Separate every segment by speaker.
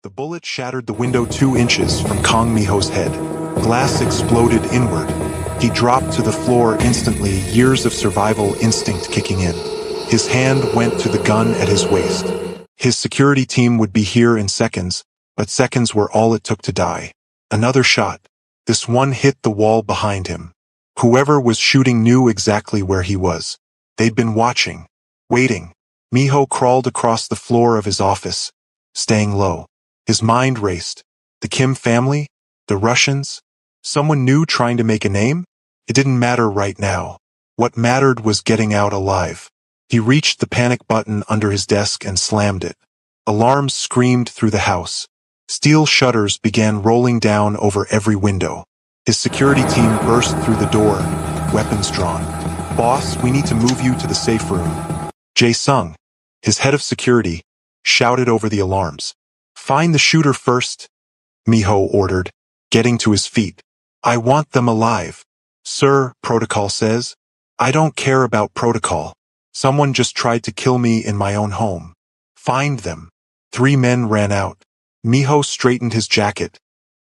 Speaker 1: The bullet shattered the window 2 inches from Kong Miho's head. Glass exploded inward. He dropped to the floor instantly, years of survival instinct kicking in. His hand went to the gun at his waist. His security team would be here in seconds, but seconds were all it took to die. Another shot. This one hit the wall behind him. Whoever was shooting knew exactly where he was. They'd been watching, waiting. Miho crawled across the floor of his office, staying low. His mind raced. The Kim family? The Russians? Someone new trying to make a name? It didn't matter right now. What mattered was getting out alive. He reached the panic button under his desk and slammed it. Alarms screamed through the house. Steel shutters began rolling down over every window. His security team burst through the door, weapons drawn. "Boss, we need to move you to the safe room." Jae-sung, his head of security, shouted over the alarms. "Find the shooter first," Miho ordered, getting to his feet. "I want them alive." "Sir, protocol says." "I don't care about protocol. Someone just tried to kill me in my own home. Find them." 3 men ran out. Miho straightened his jacket,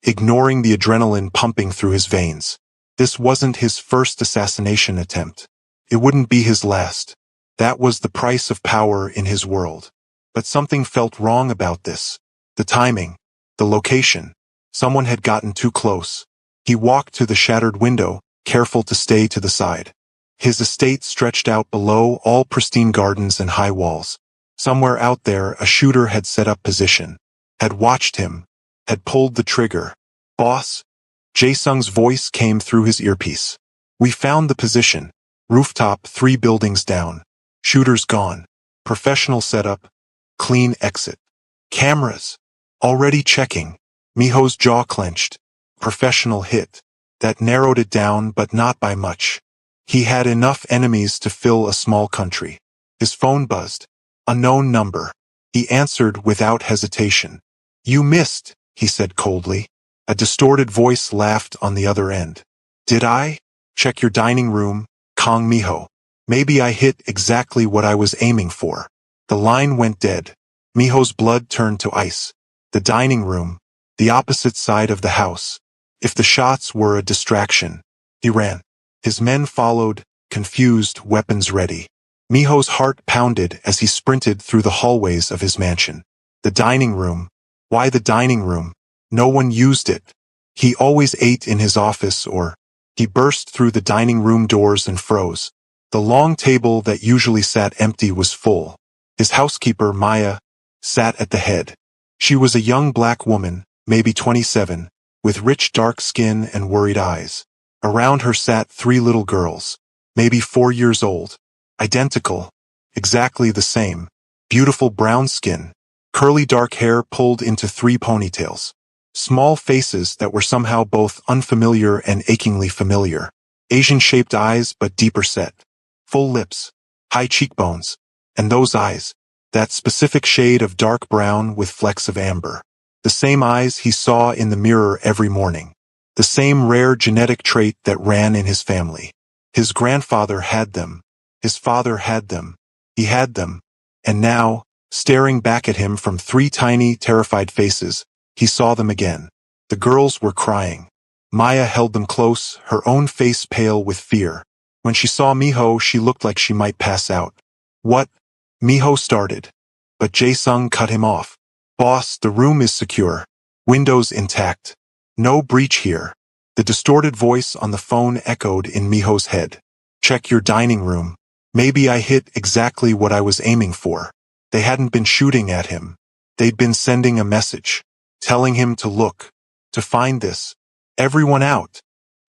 Speaker 1: ignoring the adrenaline pumping through his veins. This wasn't his first assassination attempt. It wouldn't be his last. That was the price of power in his world. But something felt wrong about this. The timing, the location. Someone had gotten too close. He walked to the shattered window, careful to stay to the side. His estate stretched out below, all pristine gardens and high walls. Somewhere out there, a shooter had set up position, had watched him, had pulled the trigger. "Boss?" Jae-sung's voice came through his earpiece. "We found the position. Rooftop 3 buildings down. Shooters gone. Professional setup. Clean exit. Cameras. Already checking." Miho's jaw clenched. Professional hit. That narrowed it down, but not by much. He had enough enemies to fill a small country. His phone buzzed. Unknown number. He answered without hesitation. "You missed," he said coldly. A distorted voice laughed on the other end. "Did I? Check your dining room, Kong Miho. Maybe I hit exactly what I was aiming for." The line went dead. Miho's blood turned to ice. The dining room, the opposite side of the house. If the shots were a distraction, he ran. His men followed, confused, weapons ready. Miho's heart pounded as he sprinted through the hallways of his mansion. The dining room. Why the dining room? No one used it. He always ate in his office or... He burst through the dining room doors and froze. The long table that usually sat empty was full. His housekeeper, Maya, sat at the head. She was a young black woman, maybe 27, with rich dark skin and worried eyes. Around her sat 3 little girls, maybe 4 years old. Identical. Exactly the same. Beautiful brown skin. Curly dark hair pulled into 3 ponytails. Small faces that were somehow both unfamiliar and achingly familiar. Asian-shaped eyes but deeper set. Full lips. High cheekbones. And those eyes. That specific shade of dark brown with flecks of amber. The same eyes he saw in the mirror every morning. The same rare genetic trait that ran in his family. His grandfather had them. His father had them. He had them. And now, staring back at him from 3 tiny, terrified faces, he saw them again. The girls were crying. Maya held them close, her own face pale with fear. When she saw Miho, she looked like she might pass out. "What?" Miho started. But Jae-sung cut him off. "Boss, the room is secure. Windows intact. No breach here." The distorted voice on the phone echoed in Miho's head. "Check your dining room. Maybe I hit exactly what I was aiming for." They hadn't been shooting at him. They'd been sending a message, telling him to look, to find this. "Everyone out,"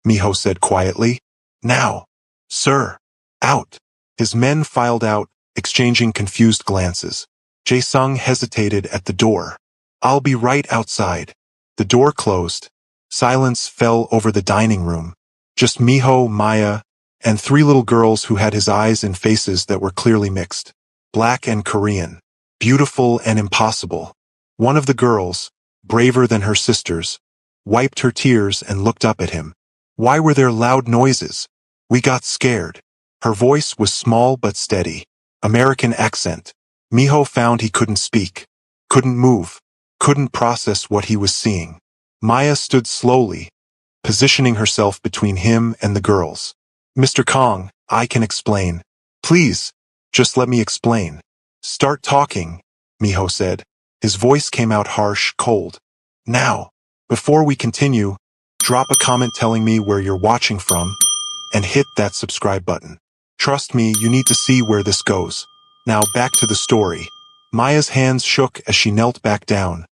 Speaker 1: Miho said quietly. "Now." "Sir." "Out." His men filed out, exchanging confused glances. Jae-sung hesitated at the door. "I'll be right outside." The door closed. Silence fell over the dining room. Just Miho, Maya, and 3 little girls who had his eyes in faces that were clearly mixed. Black and Korean. Beautiful and impossible. One of the girls, braver than her sisters, wiped her tears and looked up at him. "Why were there loud noises? We got scared." Her voice was small but steady. American accent. Miho found he couldn't speak, couldn't move, couldn't process what he was seeing. Maya stood slowly, positioning herself between him and the girls. Mr. Kong, I can explain. Please, just let me explain. Start talking, Miho said. His voice came out harsh, cold. Now, before we continue, drop a comment telling me where you're watching from, and hit that subscribe button. Trust me, you need to see where this goes. Now back to the story. Maya's hands shook as she knelt back down,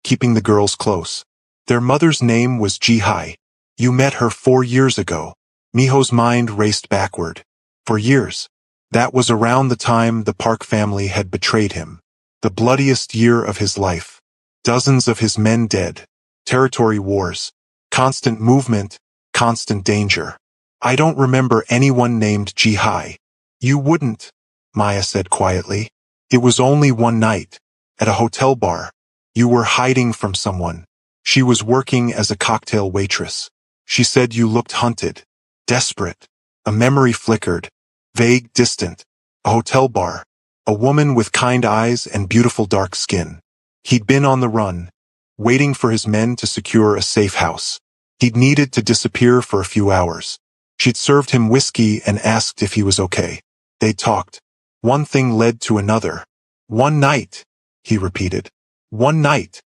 Speaker 1: keeping the girls close. Their mother's name was Ji-hai. You met her 4 years ago. Miho's mind raced backward. For years. That was around the time the Park family had betrayed him. The bloodiest year of his life. Dozens of his men dead. Territory wars. Constant movement. Constant danger. I don't remember anyone named Ji-hai. You wouldn't, Maya said quietly. It was only one night. At a hotel bar. You were hiding from someone. She was working as a cocktail waitress. She said you looked hunted. Desperate. A memory flickered. Vague, distant. A hotel bar. A woman with kind eyes and beautiful dark skin. He'd been on the run, waiting for his men to secure a safe house. He'd needed to disappear for a few hours. She'd served him whiskey and asked if he was okay. They talked. One thing led to another. One night, he repeated. One night,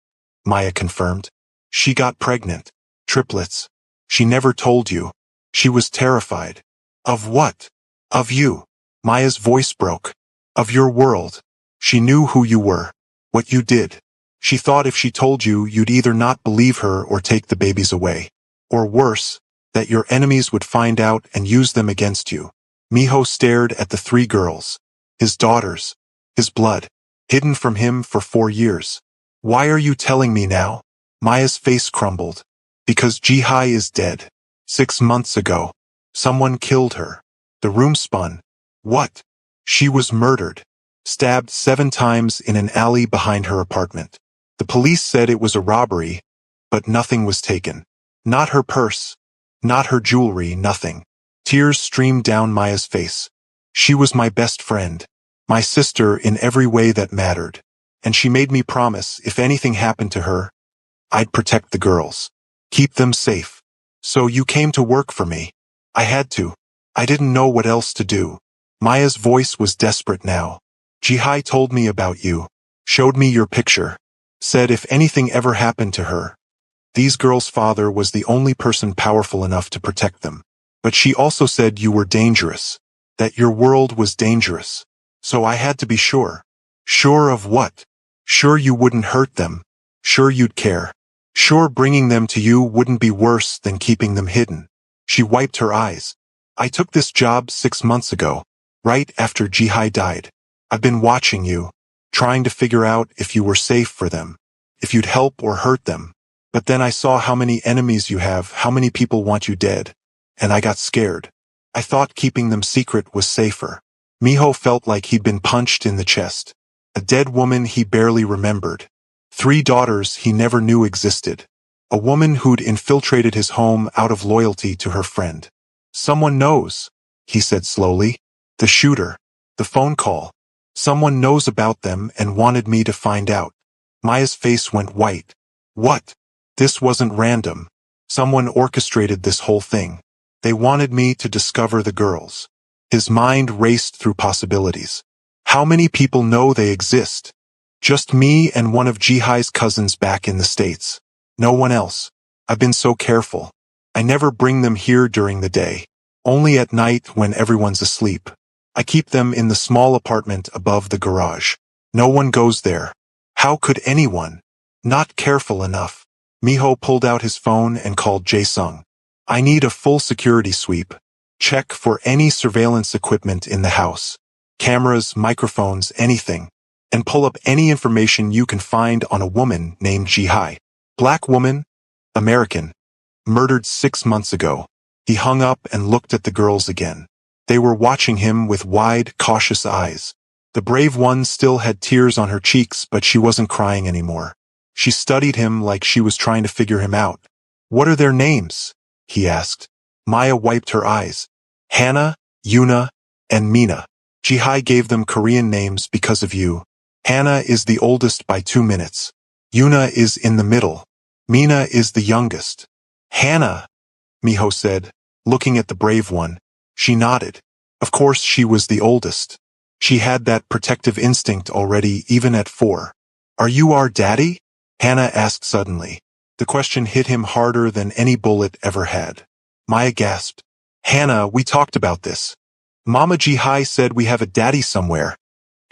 Speaker 1: Maya confirmed. She got pregnant. Triplets. She never told you. She was terrified. Of what? Of you. Maya's voice broke. Of your world. She knew who you were. What you did. She thought if she told you, you'd either not believe her or take the babies away. Or worse, that your enemies would find out and use them against you. Miho stared at the 3 girls. His daughters. His blood. Hidden from him for 4 years. Why are you telling me now? Maya's face crumbled. Because Ji-hai is dead. 6 months ago. Someone killed her. The room spun. What? She was murdered. Stabbed 7 times in an alley behind her apartment. The police said it was a robbery, but nothing was taken. Not her purse. Not her jewelry, nothing. Tears streamed down Maya's face. She was my best friend. My sister in every way that mattered. And she made me promise if anything happened to her, I'd protect the girls. Keep them safe. So you came to work for me. I had to. I didn't know what else to do. Maya's voice was desperate now. Ji-hai told me about you. Showed me your picture. Said if anything ever happened to her. These girls' father was the only person powerful enough to protect them. But she also said you were dangerous. That your world was dangerous. So I had to be sure. Sure of what? Sure you wouldn't hurt them. Sure you'd care. Sure bringing them to you wouldn't be worse than keeping them hidden. She wiped her eyes. I took this job 6 months ago, right after Ji-hai died. I've been watching you, trying to figure out if you were safe for them, if you'd help or hurt them. But then I saw how many enemies you have, how many people want you dead. And I got scared. I thought keeping them secret was safer. Miho felt like he'd been punched in the chest. A dead woman he barely remembered. 3 daughters he never knew existed. A woman who'd infiltrated his home out of loyalty to her friend. Someone knows, he said slowly. The shooter. The phone call. Someone knows about them and wanted me to find out. Maya's face went white. What? This wasn't random. Someone orchestrated this whole thing. They wanted me to discover the girls. His mind raced through possibilities. How many people know they exist? Just me and one of Ji-hai's cousins back in the States. No one else. I've been so careful. I never bring them here during the day. Only at night when everyone's asleep. I keep them in the small apartment above the garage. No one goes there. How could anyone? Not careful enough. Miho pulled out his phone and called Jae-sung. I need a full security sweep. Check for any surveillance equipment in the house. Cameras, microphones, anything. And pull up any information you can find on a woman named Ji-hai. Black woman, American. Murdered 6 months ago. He hung up and looked at the girls again. They were watching him with wide, cautious eyes. The brave one still had tears on her cheeks, but she wasn't crying anymore. She studied him like she was trying to figure him out. What are their names? He asked. Maya wiped her eyes. Hannah, Yuna, and Mina. Ji-hai gave them Korean names because of you. Hannah is the oldest by 2 minutes. Yuna is in the middle. Mina is the youngest. Hannah, Miho said, looking at the brave one. She nodded. Of course she was the oldest. She had that protective instinct already even at 4. Are you our daddy? Hannah asked suddenly. The question hit him harder than any bullet ever had. Maya gasped. Hannah, we talked about this. Mama Jihai said we have a daddy somewhere.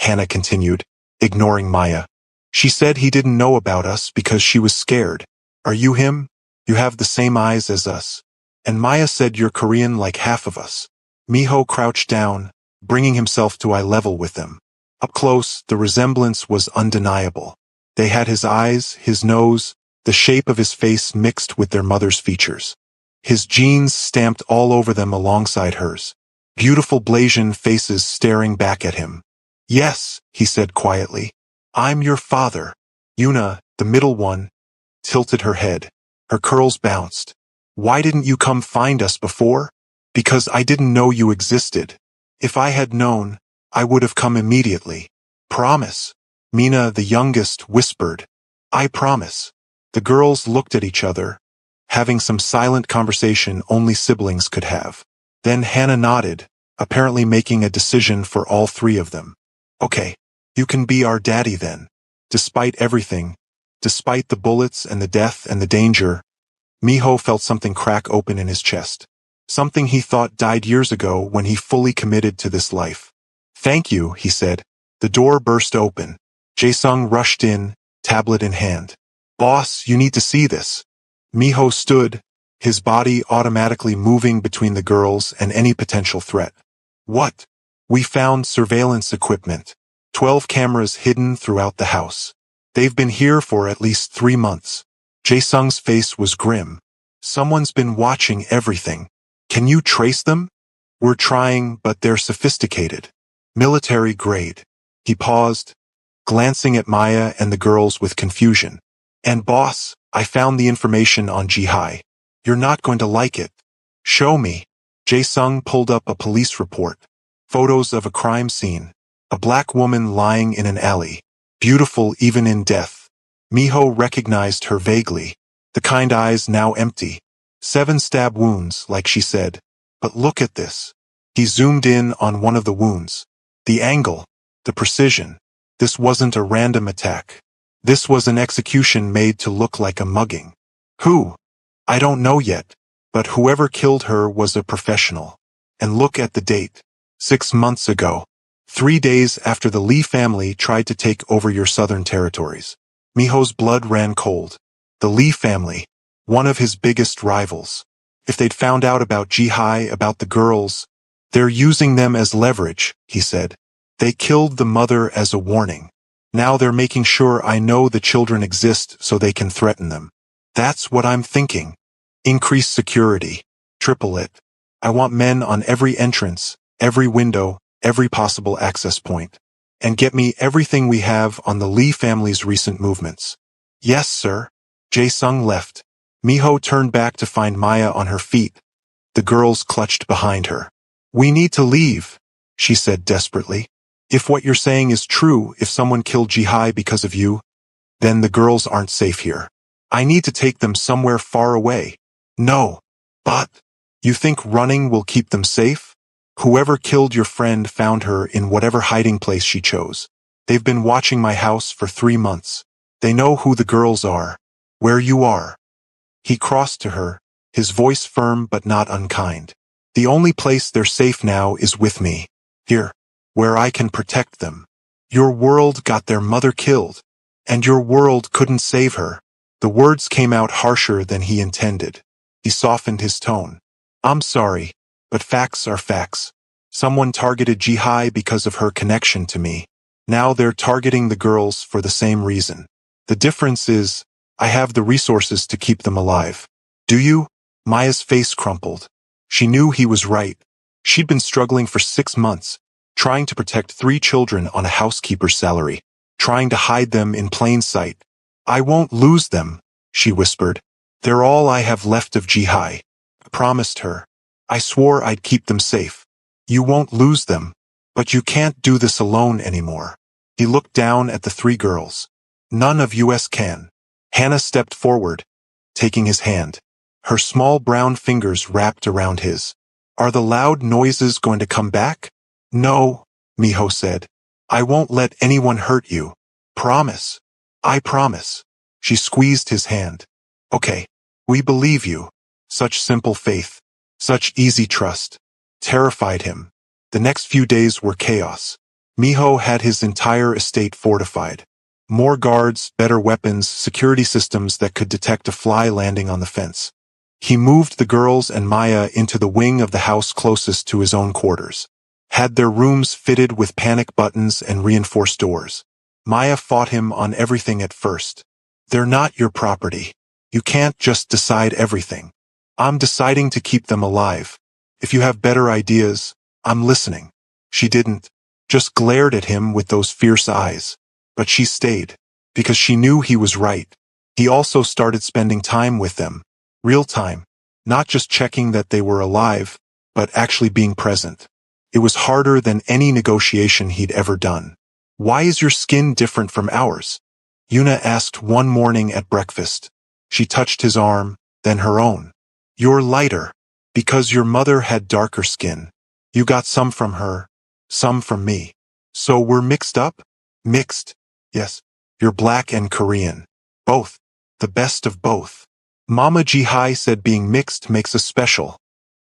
Speaker 1: Hannah continued, ignoring Maya. She said he didn't know about us because she was scared. Are you him? You have the same eyes as us. And Maya said you're Korean like half of us. Miho crouched down, bringing himself to eye level with them. Up close, the resemblance was undeniable. They had his eyes, his nose, the shape of his face mixed with their mother's features. His genes stamped all over them alongside hers. Beautiful Blasian faces staring back at him. Yes, he said quietly. I'm your father. Yuna, the middle one, tilted her head. Her curls bounced. Why didn't you come find us before? Because I didn't know you existed. If I had known, I would have come immediately. Promise. Mina, the youngest, whispered. I promise. The girls looked at each other, having some silent conversation only siblings could have. Then Hannah nodded, apparently making a decision for all 3 of them. Okay, you can be our daddy then. Despite everything, despite the bullets and the death and the danger, Miho felt something crack open in his chest. Something he thought died years ago when he fully committed to this life. Thank you, he said. The door burst open. Jae-sung rushed in, tablet in hand. Boss, you need to see this. Miho stood, his body automatically moving between the girls and any potential threat. What? We found surveillance equipment. 12 cameras hidden throughout the house. They've been here for at least 3 months. Jae-sung's face was grim. Someone's been watching everything. Can you trace them? We're trying, but they're sophisticated. Military grade. He paused, glancing at Maya and the girls with confusion. And boss, I found the information on Jihai. You're not going to like it. Show me. Jae-sung pulled up a police report. Photos of a crime scene. A black woman lying in an alley. Beautiful even in death. Miho recognized her vaguely. The kind eyes now empty. 7 stab wounds, like she said. But look at this. He zoomed in on one of the wounds. The angle. The precision. This wasn't a random attack. This was an execution made to look like a mugging. Who? I don't know yet. But whoever killed her was a professional. And look at the date. 6 months ago. 3 days after the Lee family tried to take over your southern territories. Miho's blood ran cold. The Lee family, one of his biggest rivals. If they'd found out about Jihai, about the girls, they're using them as leverage, he said. They killed the mother as a warning. Now they're making sure I know the children exist so they can threaten them. That's what I'm thinking. Increase security. Triple it. I want men on every entrance, every window, every possible access point. And get me everything we have on the Lee family's recent movements. Yes, sir. Jae-sung left. Miho turned back to find Maya on her feet. The girls clutched behind her. We need to leave, she said desperately. If what you're saying is true, if someone killed Jihai because of you, then the girls aren't safe here. I need to take them somewhere far away. No. But you think running will keep them safe? Whoever killed your friend found her in whatever hiding place she chose. They've been watching my house for 3 months. They know who the girls are, where you are. He crossed to her, his voice firm but not unkind. The only place they're safe now is with me. Here, where I can protect them. Your world got their mother killed, and your world couldn't save her. The words came out harsher than he intended. He softened his tone. I'm sorry, but facts are facts. Someone targeted Jihai because of her connection to me. Now they're targeting the girls for the same reason. The difference is, I have the resources to keep them alive. Do you? Maya's face crumpled. She knew he was right. She'd been struggling for 6 months, trying to protect 3 children on a housekeeper's salary, trying to hide them in plain sight. I won't lose them, she whispered. They're all I have left of Jihai. I promised her. I swore I'd keep them safe. You won't lose them, but you can't do this alone anymore. He looked down at the 3 girls. None of us can. Hannah stepped forward, taking his hand. Her small brown fingers wrapped around his. Are the loud noises going to come back? No, Miho said. I won't let anyone hurt you. Promise. I promise. She squeezed his hand. Okay. We believe you. Such simple faith. Such easy trust. Terrified him. The next few days were chaos. Miho had his entire estate fortified. More guards, better weapons, security systems that could detect a fly landing on the fence. He moved the girls and Maya into the wing of the house closest to his own quarters. Had their rooms fitted with panic buttons and reinforced doors. Maya fought him on everything at first. They're not your property. You can't just decide everything. I'm deciding to keep them alive. If you have better ideas, I'm listening. She didn't. Just glared at him with those fierce eyes. But she stayed. Because she knew he was right. He also started spending time with them. Real time. Not just checking that they were alive, but actually being present. It was harder than any negotiation he'd ever done. Why is your skin different from ours? Yuna asked one morning at breakfast. She touched his arm, then her own. You're lighter. Because your mother had darker skin. You got some from her, some from me. So we're mixed up? Mixed. Yes. You're black and Korean. Both. The best of both. Mama Jihai said being mixed makes us special.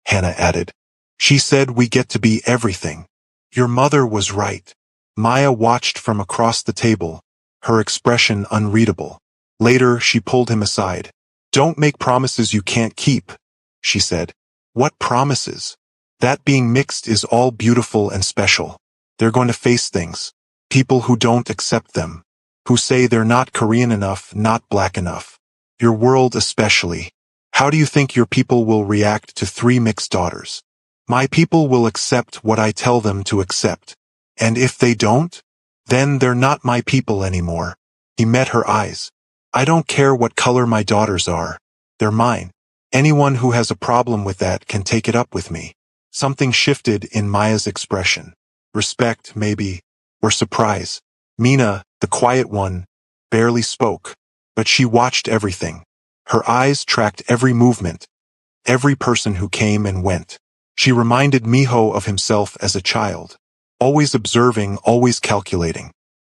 Speaker 1: Hannah added. She said we get to be everything. Your mother was right. Maya watched from across the table, her expression unreadable. Later, she pulled him aside. Don't make promises you can't keep, she said. What promises? That being mixed is all beautiful and special. They're going to face things. People who don't accept them. Who say they're not Korean enough, not black enough. Your world especially. How do you think your people will react to 3 mixed daughters? My people will accept what I tell them to accept. And if they don't, then they're not my people anymore. He met her eyes. I don't care what color my daughters are. They're mine. Anyone who has a problem with that can take it up with me. Something shifted in Maya's expression. Respect, maybe, or surprise. Mina, the quiet one, barely spoke, but she watched everything. Her eyes tracked every movement, every person who came and went. She reminded Miho of himself as a child. Always observing, always calculating.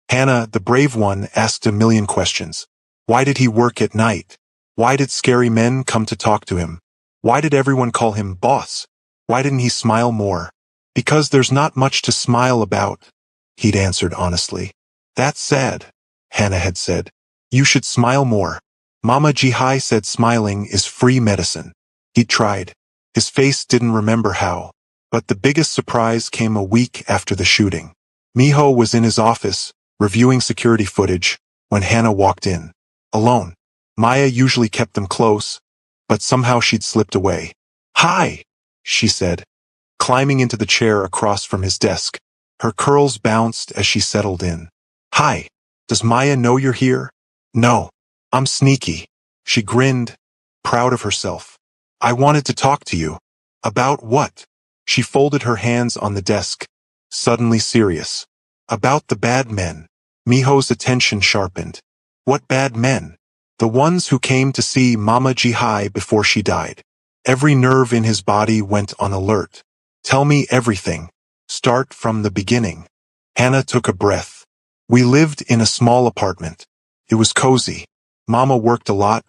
Speaker 1: Hannah, the brave one, asked a million questions. Why did he work at night? Why did scary men come to talk to him? Why did everyone call him boss? Why didn't he smile more? Because there's not much to smile about, he'd answered honestly. That's sad, Hannah had said. You should smile more. Mama Jihai said smiling is free medicine. He tried. His face didn't remember how. But the biggest surprise came a week after the shooting. Miho was in his office, reviewing security footage, when Hannah walked in. Alone. Maya usually kept them close, but somehow she'd slipped away. Hi, she said, climbing into the chair across from his desk. Her curls bounced as she settled in. Hi, does Maya know you're here? No, I'm sneaky. She grinned, proud of herself. I wanted to talk to you. About what? She folded her hands on the desk, suddenly serious. About the bad men. Miho's attention sharpened. What bad men? The ones who came to see Mama Jihai before she died. Every nerve in his body went on alert. Tell me everything. Start from the beginning. Hannah took a breath. We lived in a small apartment. It was cozy. Mama worked a lot,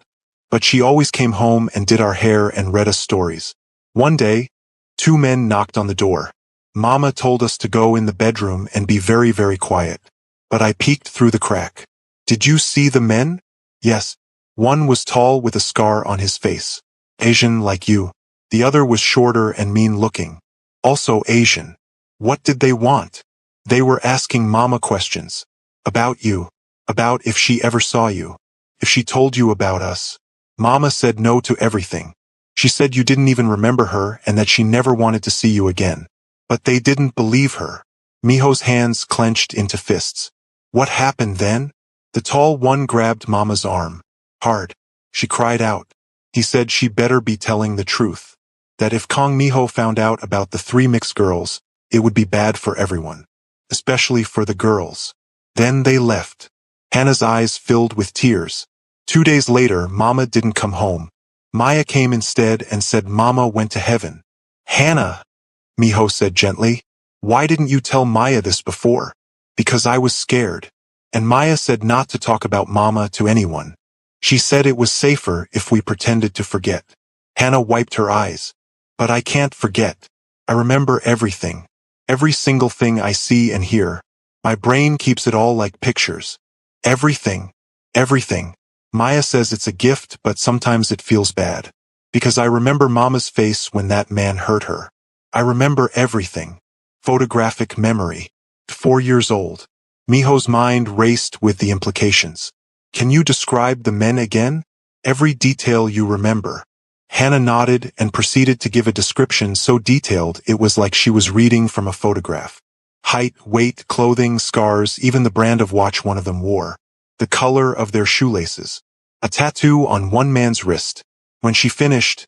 Speaker 1: but she always came home and did our hair and read us stories. One day, 2 men knocked on the door. Mama told us to go in the bedroom and be very, very quiet. But I peeked through the crack. Did you see the men? Yes. One was tall with a scar on his face. Asian like you. The other was shorter and mean-looking. Also Asian. What did they want? They were asking Mama questions. About you. About if she ever saw you. If she told you about us. Mama said no to everything. She said you didn't even remember her and that she never wanted to see you again. But they didn't believe her. Miho's hands clenched into fists. What happened then? The tall one grabbed Mama's arm. Hard. She cried out. He said she better be telling the truth. That if Kong Miho found out about the 3 mixed girls, it would be bad for everyone. Especially for the girls. Then they left. Hannah's eyes filled with tears. 2 days later, Mama didn't come home. Maya came instead and said Mama went to heaven. Hannah, Miho said gently, why didn't you tell Maya this before? Because I was scared. And Maya said not to talk about Mama to anyone. She said it was safer if we pretended to forget. Hannah wiped her eyes. But I can't forget. I remember everything. Every single thing I see and hear. My brain keeps it all like pictures. Everything. Everything. Maya says it's a gift, but sometimes it feels bad. Because I remember Mama's face when that man hurt her. I remember everything. Photographic memory. 4 years old. Miho's mind raced with the implications. Can you describe the men again? Every detail you remember. Hannah nodded and proceeded to give a description so detailed it was like she was reading from a photograph. Height, weight, clothing, scars, even the brand of watch one of them wore. The color of their shoelaces. A tattoo on one man's wrist. When she finished,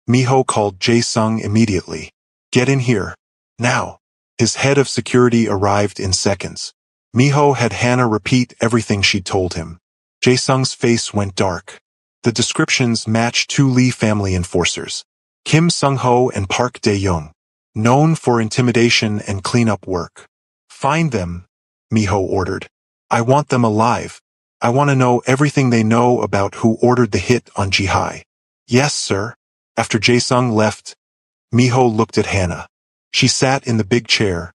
Speaker 1: Miho called Jae-sung immediately. Get in here. Now. His head of security arrived in seconds. Miho had Hannah repeat everything she'd told him. Jae-sung's face went dark. The descriptions matched two Lee family enforcers. Kim Sung-ho and Park Dae-young. Known for intimidation and cleanup work. Find them, Miho ordered. I want them alive. I want to know everything they know about who ordered the hit on Ji-hai. Yes, sir. After Jae-sung left, Miho looked at Hannah. She sat in the big chair,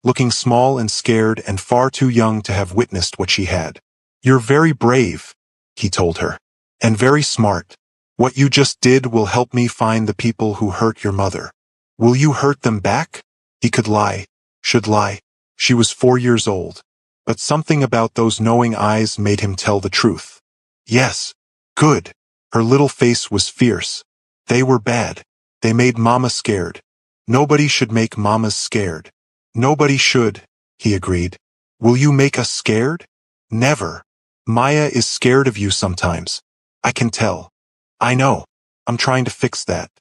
Speaker 1: looking small and scared and far too young to have witnessed what she had. You're very brave, he told her. And very smart. What you just did will help me find the people who hurt your mother. Will you hurt them back? He could lie. Should lie. She was 4 years old. But something about those knowing eyes made him tell the truth. Yes. Good. Her little face was fierce. They were bad. They made Mama scared. Nobody should make Mamas scared. Nobody should, he agreed. Will you make us scared? Never. Maya is scared of you sometimes. I can tell. I know. I'm trying to fix that.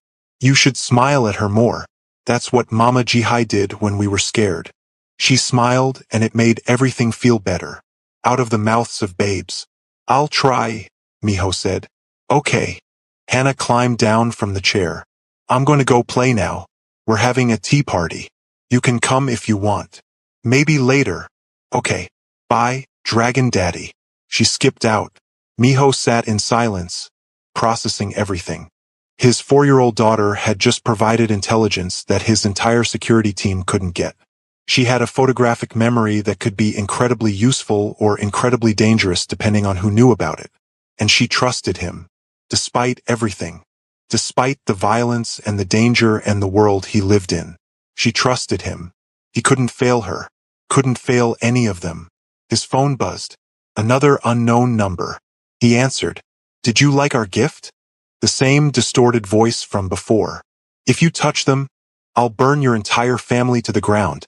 Speaker 1: You should smile at her more. That's what Mama Ji-hai did when we were scared. She smiled and it made everything feel better. Out of the mouths of babes. I'll try, Miho said. Okay. Hannah climbed down from the chair. I'm going to go play now. We're having a tea party. You can come if you want. Maybe later. Okay. Bye, Dragon Daddy. She skipped out. Miho sat in silence, processing everything. His 4-year-old daughter had just provided intelligence that his entire security team couldn't get. She had a photographic memory that could be incredibly useful or incredibly dangerous depending on who knew about it. And she trusted him. Despite everything. Despite the violence and the danger and the world he lived in. She trusted him. He couldn't fail her. Couldn't fail any of them. His phone buzzed. Another unknown number. He answered. Did you like our gift? The same distorted voice from before. If you touch them, I'll burn your entire family to the ground,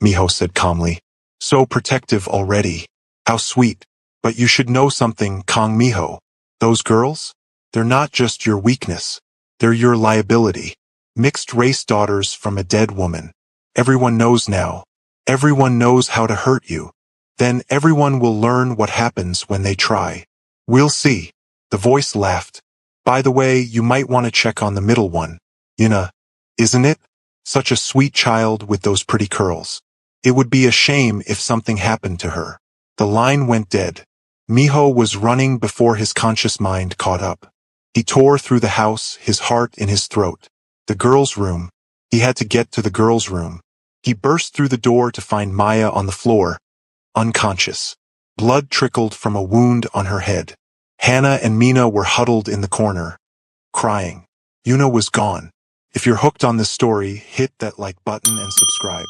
Speaker 1: Miho said calmly. So protective already. How sweet. But you should know something, Kong Miho. Those girls? They're not just your weakness. They're your liability. Mixed-race daughters from a dead woman. Everyone knows now. Everyone knows how to hurt you. Then everyone will learn what happens when they try. We'll see. The voice laughed. By the way, you might want to check on the middle one. Yuna. Isn't it? Such a sweet child with those pretty curls. It would be a shame if something happened to her. The line went dead. Miho was running before his conscious mind caught up. He tore through the house, his heart in his throat. The girls' room. He had to get to the girls' room. He burst through the door to find Maya on the floor, unconscious. Blood trickled from a wound on her head. Hannah and Mina were huddled in the corner, crying. Yuna was gone. If you're hooked on this story, hit that like button and subscribe.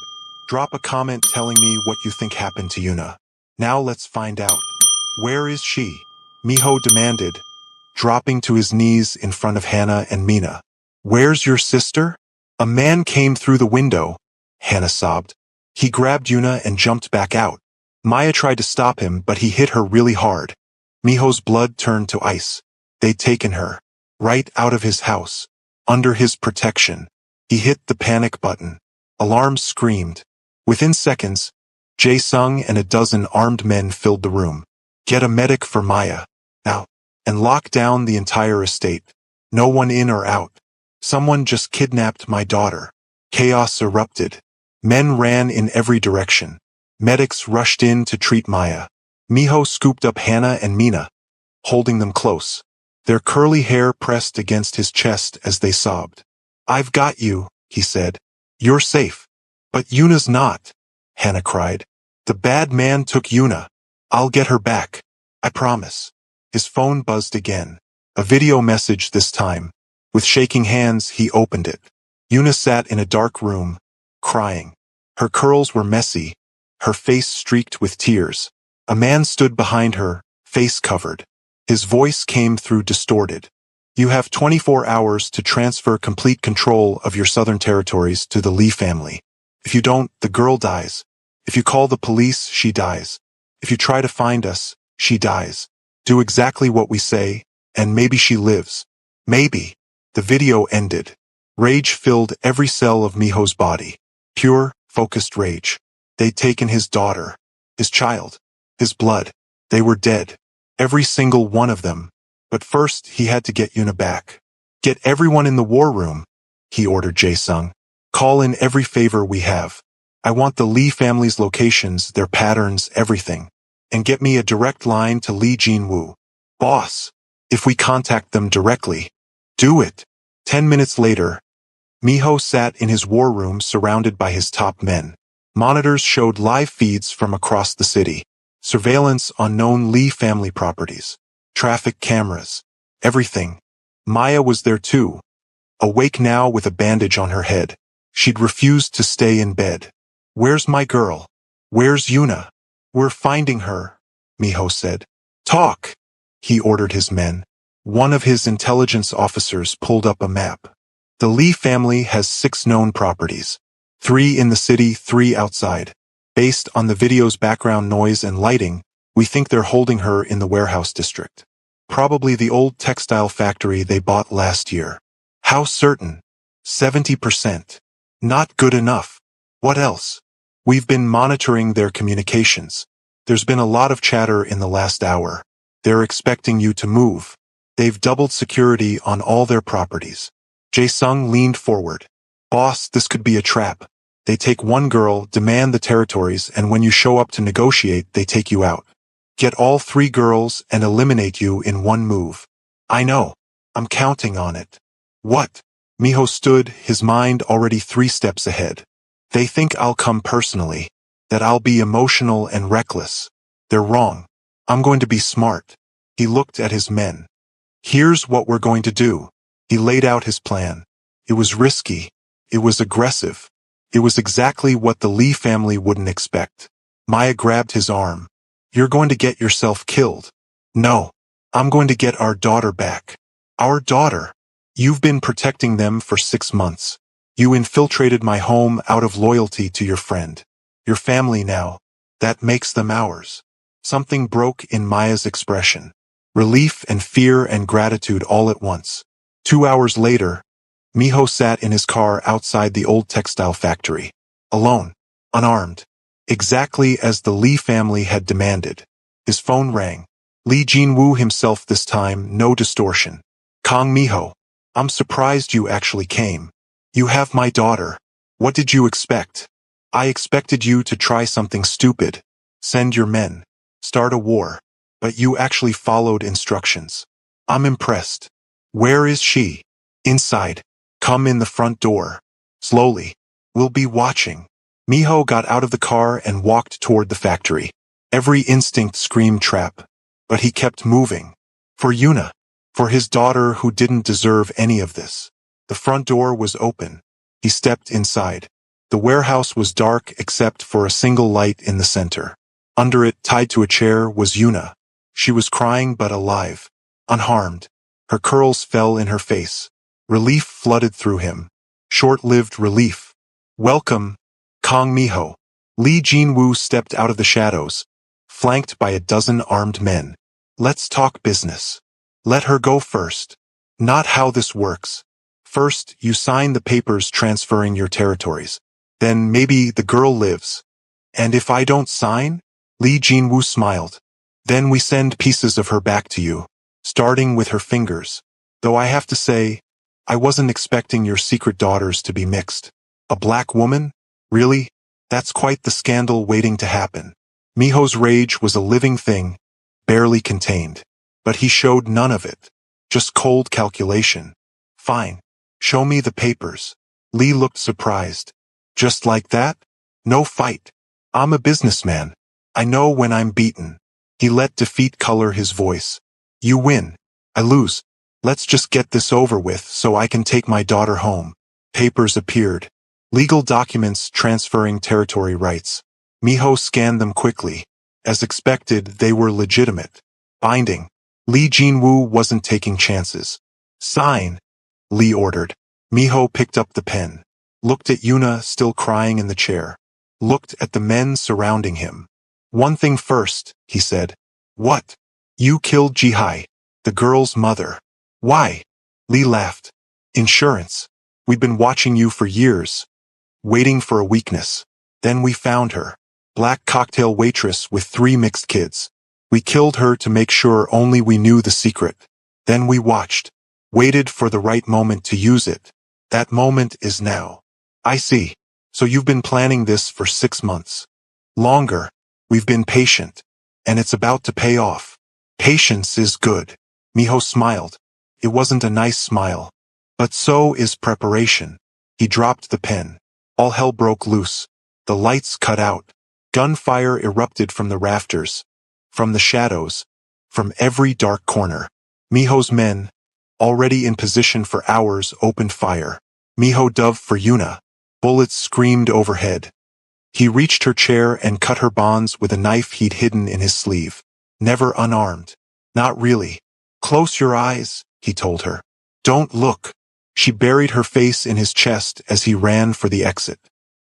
Speaker 1: Drop a comment telling me what you think happened to Yuna. Now let's find out. Where is she? Miho demanded, dropping to his knees in front of Hannah and Mina. Where's your sister? A man came through the window, Hannah sobbed. He grabbed Yuna and jumped back out. Maya tried to stop him, but he hit her really hard. Miho's blood turned to ice. They'd taken her. Right out of his house. Under his protection. He hit the panic button. Alarms screamed. Within seconds, Jae-sung and a dozen armed men filled the room. Get a medic for Maya. Now. and lock down the entire estate. No one in or out. Someone just kidnapped my daughter. Chaos erupted. Men ran in every direction. Medics rushed in to treat Maya. Miho scooped up Hannah and Mina, holding them close. Their curly hair pressed against his chest as they sobbed. "I've got you," he said. "You're safe." "But Yuna's not," Hannah cried. "The bad man took Yuna. I'll get her back. I promise." His phone buzzed again. A video message this time. With shaking hands, he opened it. Yuna sat in a dark room, crying. Her curls were messy, her face streaked with tears. A man stood behind her, face covered. His voice came through distorted. "You have 24 hours to transfer complete control of your southern territories to the Lee family. If you don't, the girl dies. If you call the police, she dies. If you try to find us, she dies. Do exactly what we say, and maybe she lives. Maybe." The video ended. Rage filled every cell of Miho's body. Pure, focused rage. They'd taken his daughter, his child, his blood. They were dead. Every single one of them. But first, he had to get Yuna back. "Get everyone in the war room," he ordered Jae-sung. "Call in every favor we have. I want the Lee family's locations, their patterns, everything. And get me a direct line to Lee Jin-woo." "Boss, if we contact them directly." "Do it." 10 minutes later, Miho sat in his war room surrounded by his top men. Monitors showed live feeds from across the city. Surveillance on known Lee family properties. Traffic cameras. Everything. Maya was there too. Awake now with a bandage on her head. She'd refused to stay in bed. "Where's my girl? Where's Yuna?" "We're finding her," Miho said. "Talk," he ordered his men. One of his intelligence officers pulled up a map. "The Lee family has 6 known properties. 3 in the city, 3 outside. Based on the video's background noise and lighting, we think they're holding her in the warehouse district. Probably the old textile factory they bought last year." "How certain?" 70%. "Not good enough." "What else?" "We've been monitoring their communications. There's been a lot of chatter in the last hour. They're expecting you to move. They've doubled security on all their properties." Jae-sung leaned forward. "Boss, this could be a trap. They take one girl, demand the territories, and when you show up to negotiate, they take you out. Get all 3 girls and eliminate you in one move." "I know. I'm counting on it." "What?" Miho stood, his mind already 3 steps ahead. "They think I'll come personally, that I'll be emotional and reckless. They're wrong. I'm going to be smart." He looked at his men. "Here's what we're going to do." He laid out his plan. It was risky. It was aggressive. It was exactly what the Lee family wouldn't expect. Maya grabbed his arm. "You're going to get yourself killed." "No. I'm going to get our daughter back." "Our daughter? You've been protecting them for 6 months. You infiltrated my home out of loyalty to your friend. Your family now. That makes them ours." Something broke in Maya's expression. Relief and fear and gratitude all at once. 2 hours later, Miho sat in his car outside the old textile factory. Alone. Unarmed. Exactly as the Lee family had demanded. His phone rang. Lee Jin-woo himself this time, no distortion. "Kang Miho. I'm surprised you actually came. You have my daughter. What did you expect?" "I expected you to try something stupid. Send your men. Start a war. But you actually followed instructions. I'm impressed." "Where is she?" "Inside. Come in the front door. Slowly. We'll be watching." Miho got out of the car and walked toward the factory. Every instinct screamed trap. But he kept moving. For Yuna. For his daughter who didn't deserve any of this. The front door was open. He stepped inside. The warehouse was dark except for a single light in the center. Under it, tied to a chair, was Yuna. She was crying but alive. Unharmed. Her curls fell in her face. Relief flooded through him. Short-lived relief. "Welcome, Kang Miho." Lee Jin-woo stepped out of the shadows, flanked by a dozen armed men. "Let's talk business." "Let her go first." "Not how this works. First, you sign the papers transferring your territories. Then maybe the girl lives." "And if I don't sign?" Lee Jin-woo smiled. "Then we send pieces of her back to you. starting with her fingers. Though I have to say, I wasn't expecting your secret daughters to be mixed. A black woman? Really? That's quite the scandal waiting to happen. Miho's rage was a living thing, barely contained. But he showed none of it. Just cold calculation. Fine. Show me the papers. Lee looked surprised. Just like that? No fight. I'm a businessman. I know when I'm beaten. He let defeat color his voice. You win. I lose. Let's just get this over with so I can take my daughter home. Papers appeared. Legal documents transferring territory rights. Miho scanned them quickly. As expected, they were legitimate. Binding. Lee Jinwoo wasn't taking chances. Sign, Lee ordered. Miho picked up the pen. Looked at Yuna still crying in the chair. Looked at the men surrounding him. One thing first, he said. What? You killed Jihai, the girl's mother. Why? Lee laughed. Insurance. We'd been watching you for years. Waiting for a weakness. Then we found her. Black cocktail waitress with 3 mixed kids. We killed her to make sure only we knew the secret. Then we watched. Waited for the right moment to use it. That moment is now. I see. So you've been planning this for 6 months. Longer. We've been patient. And it's about to pay off. Patience is good. Miho smiled. It wasn't a nice smile. But so is preparation. He dropped the pen. All hell broke loose. The lights cut out. Gunfire erupted from the rafters. From the shadows. From every dark corner. Miho's men, already in position for hours, opened fire. Miho dove for Yuna. Bullets screamed overhead. He reached her chair and cut her bonds with a knife he'd hidden in his sleeve. Never unarmed. Not really. Close your eyes, he told her. Don't look. She buried her face in his chest as he ran for the exit.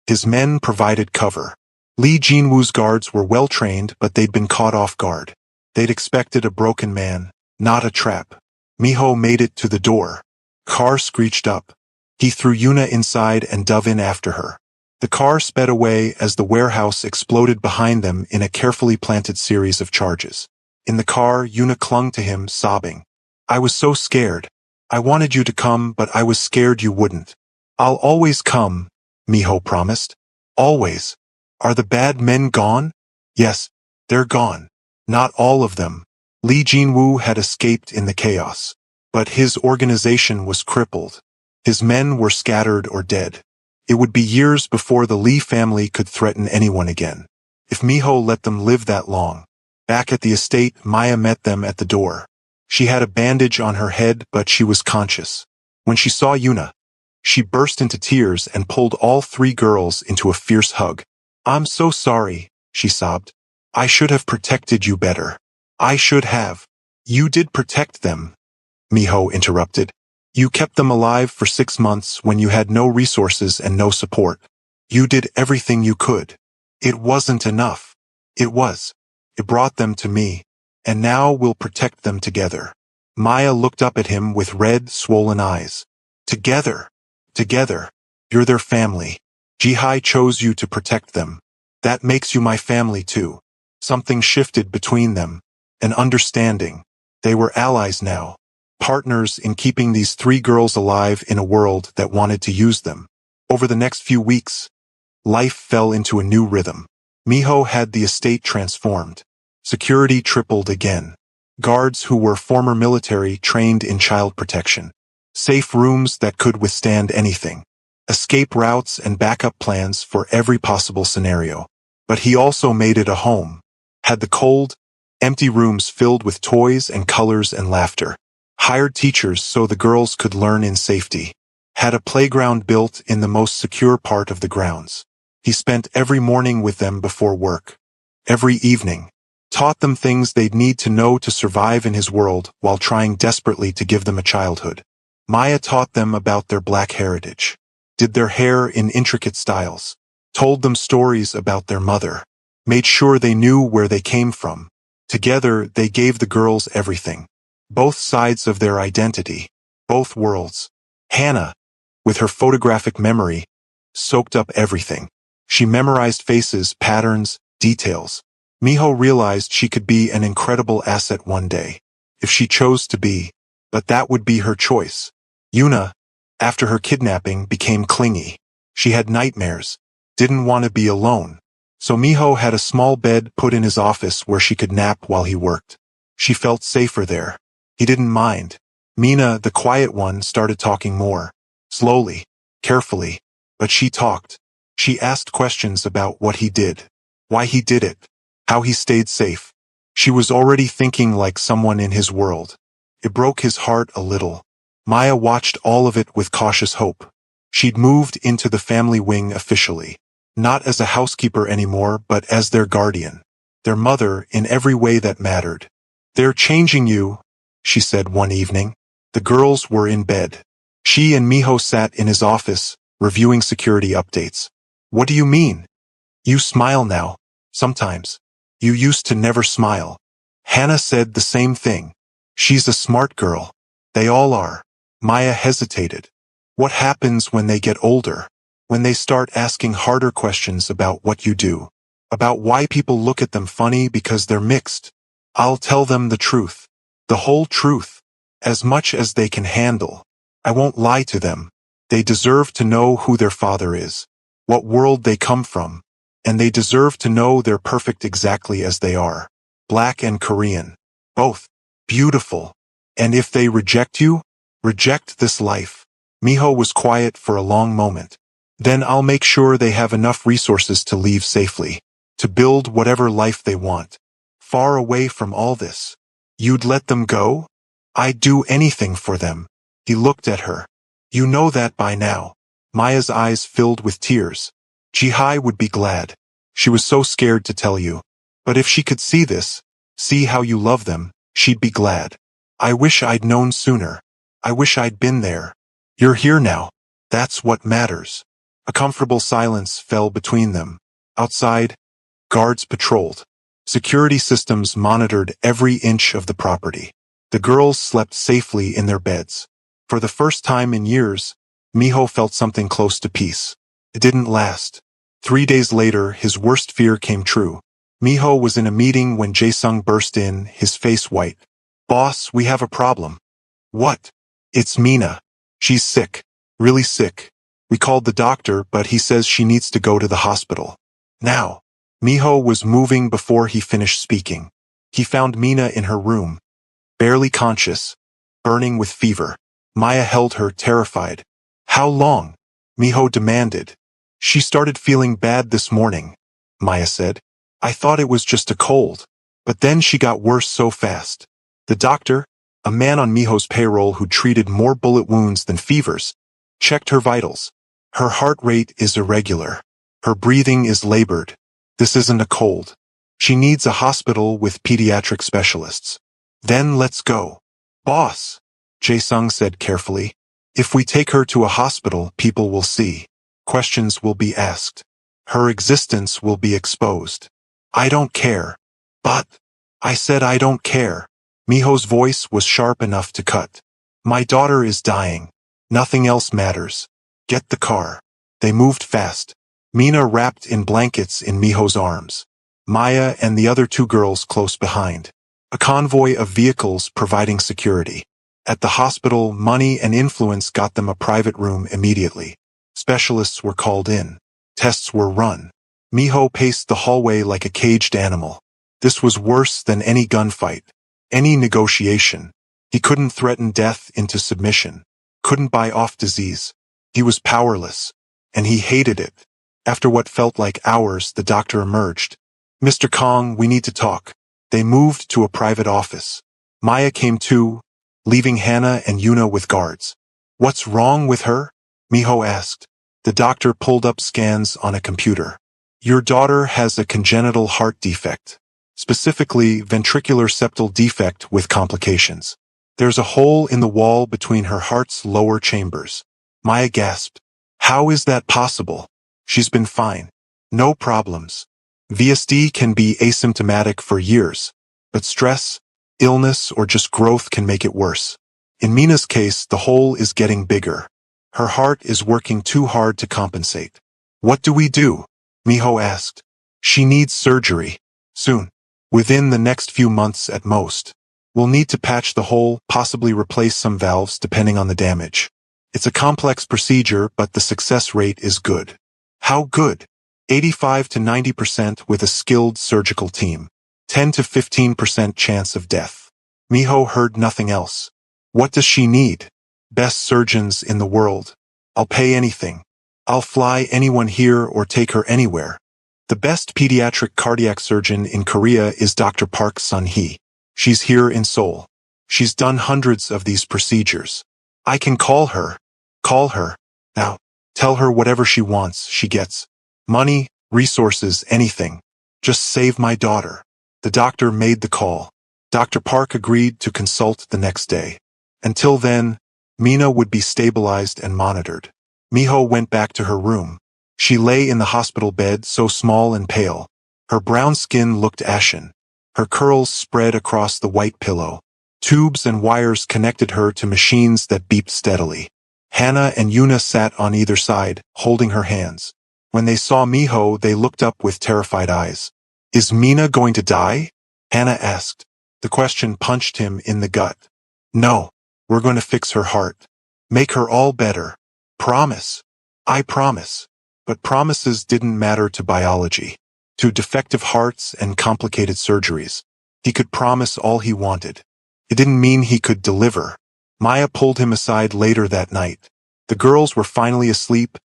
Speaker 1: His men provided cover. Lee Jinwoo's guards were well trained, but they'd been caught off guard. They'd expected a broken man, not a trap. Miho made it to the door. Car screeched up. He threw Yuna inside and dove in after her. The car sped away as the warehouse exploded behind them in a carefully planted series of charges. In the car, Yuna clung to him, sobbing. I was so scared. I wanted you to come, but I was scared you wouldn't. I'll always come, Miho promised. Always. Are the bad men gone? Yes, they're gone. Not all of them. Lee Jinwoo had escaped in the chaos. But his organization was crippled. His men were scattered or dead. It would be years before the Lee family could threaten anyone again. If Miho let them live that long. Back at the estate, Maya met them at the door. She had a bandage on her head, but she was conscious. When she saw Yuna, she burst into tears and pulled all 3 girls into a fierce hug. I'm so sorry, she sobbed. I should have protected you better. I should have. You did protect them, Miho interrupted. You kept them alive for 6 months when you had no resources and no support. You did everything you could. It wasn't enough. It was. It brought them to me. And now we'll protect them together. Maya looked up at him with red, swollen eyes. Together. Together. You're their family. Jihai chose you to protect them. That makes you my family too. Something shifted between them. An understanding. They were allies now. Partners in keeping these 3 girls alive in a world that wanted to use them. Over the next few weeks, life fell into a new rhythm. Miho had the estate transformed. Security tripled again. Guards who were former military trained in child protection. Safe rooms that could withstand anything. Escape routes and backup plans for every possible scenario. But he also made it a home. Had the cold, empty rooms filled with toys and colors and laughter. Hired teachers so the girls could learn in safety. Had a playground built in the most secure part of the grounds. He spent every morning with them before work. Every evening. Taught them things they'd need to know to survive in his world while trying desperately to give them a childhood. Maya taught them about their black heritage. Did their hair in intricate styles. Told them stories about their mother. Made sure they knew where they came from. Together, they gave the girls everything. Both sides of their identity. Both worlds. Hannah, with her photographic memory, soaked up everything. She memorized faces, patterns, details. Miho realized she could be an incredible asset one day. if she chose to be. But that would be her choice. Yuna, after her kidnapping, became clingy. She had nightmares, didn't want to be alone. So Miho had a small bed put in his office where she could nap while he worked. She felt safer there. He didn't mind. Mina, the quiet one, started talking more. Slowly, carefully. But she talked. She asked questions about what he did. Why he did it. How he stayed safe. She was already thinking like someone in his world. It broke his heart a little. Maya watched all of it with cautious hope. She'd moved into the family wing officially. Not as a housekeeper anymore, but as their guardian. Their mother in every way that mattered. "They're changing you," she said one evening. The girls were in bed. She and Miho sat in his office, reviewing security updates. "What do you mean? You smile now. Sometimes. You used to never smile." Hannah said the same thing. "She's a smart girl. They all are." Maya hesitated. What happens when they get older? When they start asking harder questions about what you do? About why people look at them funny because they're mixed? "I'll tell them the truth. The whole truth. As much as they can handle. I won't lie to them. They deserve to know who their father is. What world they come from. And they deserve to know they're perfect exactly as they are. Black and Korean. Both. Beautiful. And if they reject you, reject this life." Miho was quiet for a long moment. "Then I'll make sure they have enough resources to leave safely. To build whatever life they want. Far away from all this." "You'd let them go?" "I'd do anything for them." He looked at her. "You know that by now." Maya's eyes filled with tears. "Jihai would be glad. She was so scared to tell you. But if she could see this, see how you love them, she'd be glad. I wish I'd known sooner. I wish I'd been there. You're here now. That's what matters." A comfortable silence fell between them. Outside, guards patrolled. Security systems monitored every inch of the property. The girls slept safely in their beds. For the first time in years, Miho felt something close to peace. It didn't last. 3 days later, his worst fear came true. Miho was in a meeting when Jae-sung burst in, his face white. "Boss, we have a problem." "What?" "It's Mina. She's sick. Really sick. We called the doctor, but he says she needs to go to the hospital. Now." Miho was moving before he finished speaking. He found Mina in her room. Barely conscious. Burning with fever. Maya held her, terrified. "How long?" Miho demanded. "She started feeling bad this morning," Maya said. "I thought it was just a cold. But then she got worse so fast." The doctor, a man on Miho's payroll who treated more bullet wounds than fevers, checked her vitals. "Her heart rate is irregular. Her breathing is labored. This isn't a cold. She needs a hospital with pediatric specialists." "Then let's go." "Boss," Jae-sung said carefully. "If we take her to a hospital, people will see. Questions will be asked. Her existence will be exposed." "I don't care." "But," "I said I don't care." Miho's voice was sharp enough to cut. "My daughter is dying. Nothing else matters. Get the car." They moved fast. Mina wrapped in blankets in Miho's arms. Maya and the other 2 girls close behind. A convoy of vehicles providing security. At the hospital, money and influence got them a private room immediately. Specialists were called in. Tests were run. Miho paced the hallway like a caged animal. This was worse than any gunfight. Any negotiation. He couldn't threaten death into submission. Couldn't buy off disease. He was powerless. And he hated it. After what felt like hours, the doctor emerged. "Mr. Kong, we need to talk." They moved to a private office. Maya came too, leaving Hannah and Yuna with guards. "What's wrong with her?" Miho asked. The doctor pulled up scans on a computer. "Your daughter has a congenital heart defect. Specifically, ventricular septal defect with complications. There's a hole in the wall between her heart's lower chambers." Maya gasped. "How is that possible?" "She's been fine. No problems. VSD can be asymptomatic for years, but stress, illness, or just growth can make it worse. In Mina's case, the hole is getting bigger. Her heart is working too hard to compensate." "What do we do?" Miho asked. "She needs surgery. Soon. Within the next few months at most." We'll need to patch the hole, possibly replace some valves depending on the damage. It's a complex procedure, but the success rate is good. How good? 85 to 90% with a skilled surgical team. 10 to 15% chance of death. Miho heard nothing else. What does she need? Best surgeons in the world. I'll pay anything. I'll fly anyone here or take her anywhere. The best pediatric cardiac surgeon in Korea is Dr. Park Sun-hee. She's here in Seoul. She's done hundreds of these procedures. I can call her. Call her. Now, tell her whatever she wants, she gets. Money, resources, anything. Just save my daughter. The doctor made the call. Dr. Park agreed to consult the next day. Until then, Mina would be stabilized and monitored. Miho went back to her room. She lay in the hospital bed, so small and pale. Her brown skin looked ashen. Her curls spread across the white pillow. Tubes and wires connected her to machines that beeped steadily. Hannah and Yuna sat on either side, holding her hands. When they saw Miho, they looked up with terrified eyes. Is Mina going to die? Hannah asked. The question punched him in the gut. No, we're going to fix her heart. Make her all better. Promise. I promise. But promises didn't matter to biology. To defective hearts and complicated surgeries. He could promise all he wanted. It didn't mean he could deliver. Maya pulled him aside later that night. The girls were finally asleep.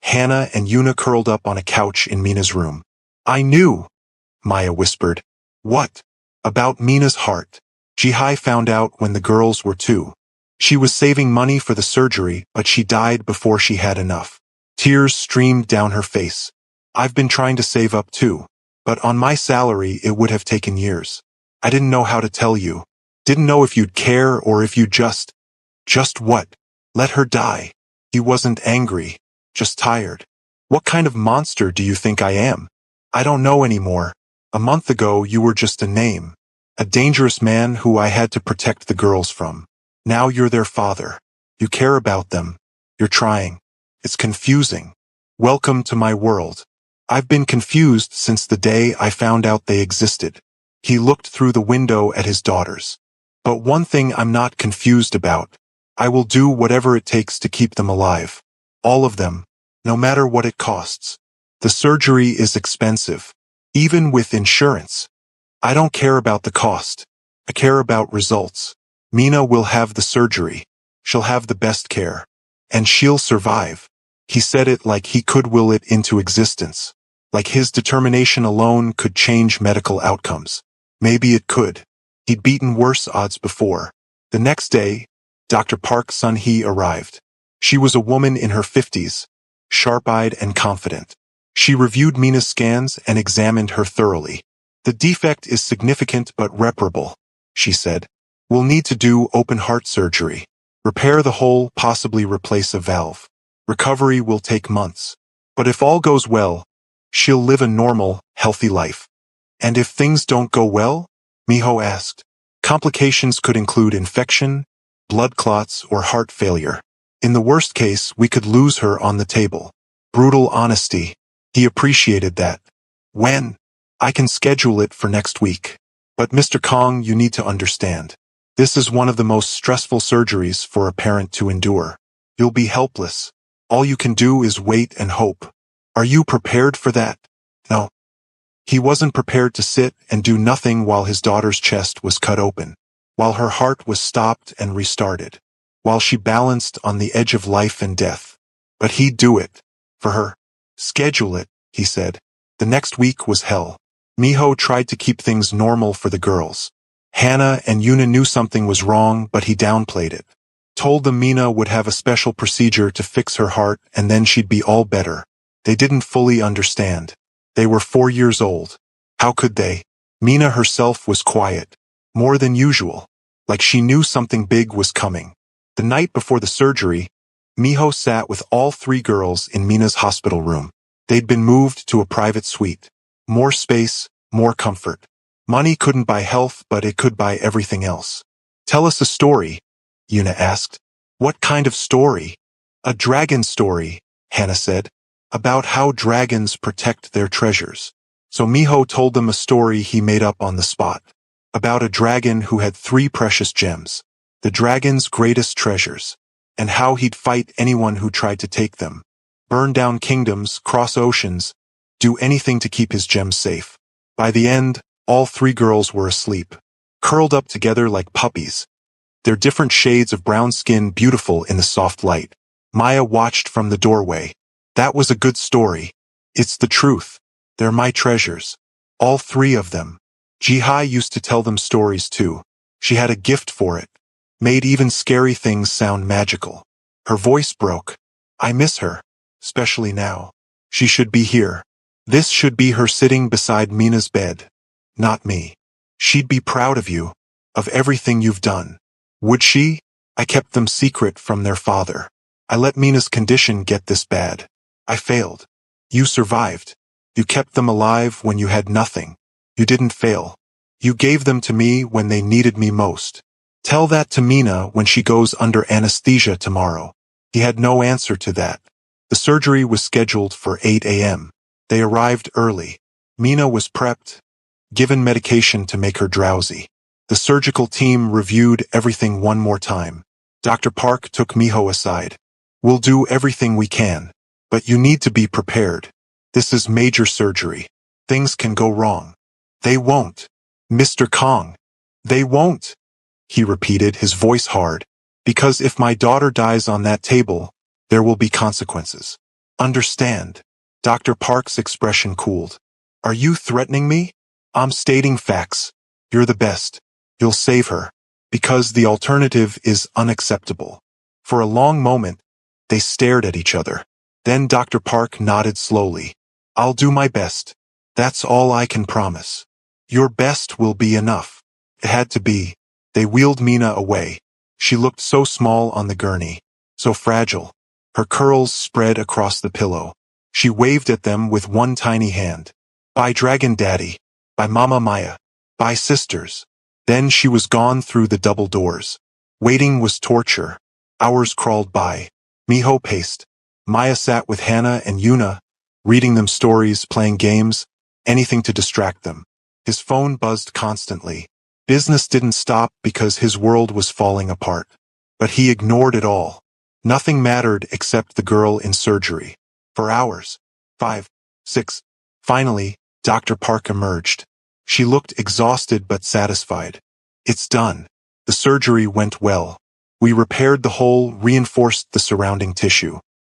Speaker 1: Hannah and Yuna curled up on a couch in Mina's room. I knew, Maya whispered. What? About Mina's heart. Jihai found out when the girls were 2. She was saving money for the surgery, but she died before she had enough. Tears streamed down her face. I've been trying to save up too. But on my salary it would have taken years. I didn't know how to tell you. Didn't know if you'd care or if you'd just what? Let her die. He wasn't angry, just tired. What kind of monster do you think I am? I don't know anymore. A month ago you were just a name. A dangerous man who I had to protect the girls from. Now you're their father. You care about them. You're trying. It's confusing. Welcome to my world. I've been confused since the day I found out they existed. He looked through the window at his daughters. But one thing I'm not confused about. I will do whatever it takes to keep them alive. All of them, no matter what it costs. The surgery is expensive, even with insurance. I don't care about the cost. I care about results. Mina will have the surgery. She'll have the best care. And she'll survive. He said it like he could will it into existence. Like his determination alone could change medical outcomes. Maybe it could. He'd beaten worse odds before. The next day, Dr. Park Sun-hee arrived. She was a woman in her 50s, sharp-eyed and confident. She reviewed Mina's scans and examined her thoroughly. The defect is significant but reparable, she said. We'll need to do open heart surgery. Repair the hole, possibly replace a valve. Recovery will take months. But if all goes well, she'll live a normal, healthy life. And if things don't go well? Miho asked. Complications could include infection, blood clots, or heart failure. In the worst case, we could lose her on the table. Brutal honesty. He appreciated that. When? I can schedule it for next week. But Mr. Kong, you need to understand. This is one of the most stressful surgeries for a parent to endure. You'll be helpless. All you can do is wait and hope. Are you prepared for that? No. He wasn't prepared to sit and do nothing while his daughter's chest was cut open, while her heart was stopped and restarted, while she balanced on the edge of life and death. But he'd do it. For her. Schedule it, he said. The next week was hell. Miho tried to keep things normal for the girls. Hannah and Yuna knew something was wrong, but he downplayed it. Told them Mina would have a special procedure to fix her heart and then she'd be all better. They didn't fully understand. They were 4 years old. How could they? Mina herself was quiet. More than usual. Like she knew something big was coming. The night before the surgery, Miho sat with all 3 girls in Mina's hospital room. They'd been moved to a private suite. More space, more comfort. Money couldn't buy health, but it could buy everything else. Tell us a story, Yuna asked. What kind of story? A dragon story, Hannah said. About how dragons protect their treasures. So Miho told them a story he made up on the spot. about a dragon who had 3 precious gems, the dragon's greatest treasures, and how he'd fight anyone who tried to take them, burn down kingdoms, cross oceans, do anything to keep his gems safe. By the end, all 3 girls were asleep, curled up together like puppies, their different shades of brown skin beautiful in the soft light. Maya watched from the doorway. That was a good story. It's the truth. They're my treasures. All 3 of them. Jihai used to tell them stories too. She had a gift for it. Made even scary things sound magical. Her voice broke. I miss her. Especially now. She should be here. This should be her sitting beside Mina's bed. Not me. She'd be proud of you. Of everything you've done. Would she? I kept them secret from their father. I let Mina's condition get this bad. I failed. You survived. You kept them alive when you had nothing. You didn't fail. You gave them to me when they needed me most. Tell that to Mina when she goes under anesthesia tomorrow. He had no answer to that. The surgery was scheduled for 8 a.m. They arrived early. Mina was prepped, given medication to make her drowsy. The surgical team reviewed everything one more time. Dr. Park took Miho aside. We'll do everything we can. But you need to be prepared. This is major surgery. Things can go wrong. They won't. Mr. Kong. They won't. He repeated, his voice hard. Because if my daughter dies on that table, there will be consequences. Understand? Dr. Park's expression cooled. Are you threatening me? I'm stating facts. You're the best. You'll save her. Because the alternative is unacceptable. For a long moment, they stared at each other. Then Dr. Park nodded slowly. I'll do my best. That's all I can promise. Your best will be enough. It had to be. They wheeled Mina away. She looked so small on the gurney, so fragile. Her curls spread across the pillow. She waved at them with one tiny hand. Bye, Dragon Daddy. Bye, Mama Maya. Bye, sisters. Then she was gone through the double doors. Waiting was torture. Hours crawled by. Miho paced. Maya sat with Hannah and Yuna, reading them stories, playing games, anything to distract them. His phone buzzed constantly. Business didn't stop because his world was falling apart. But he ignored it all. Nothing mattered except the girl in surgery. For hours. 5, 6. Finally, Dr. Park emerged. She looked exhausted but satisfied. It's done. The surgery went well. We repaired the hole, reinforced the surrounding tissue.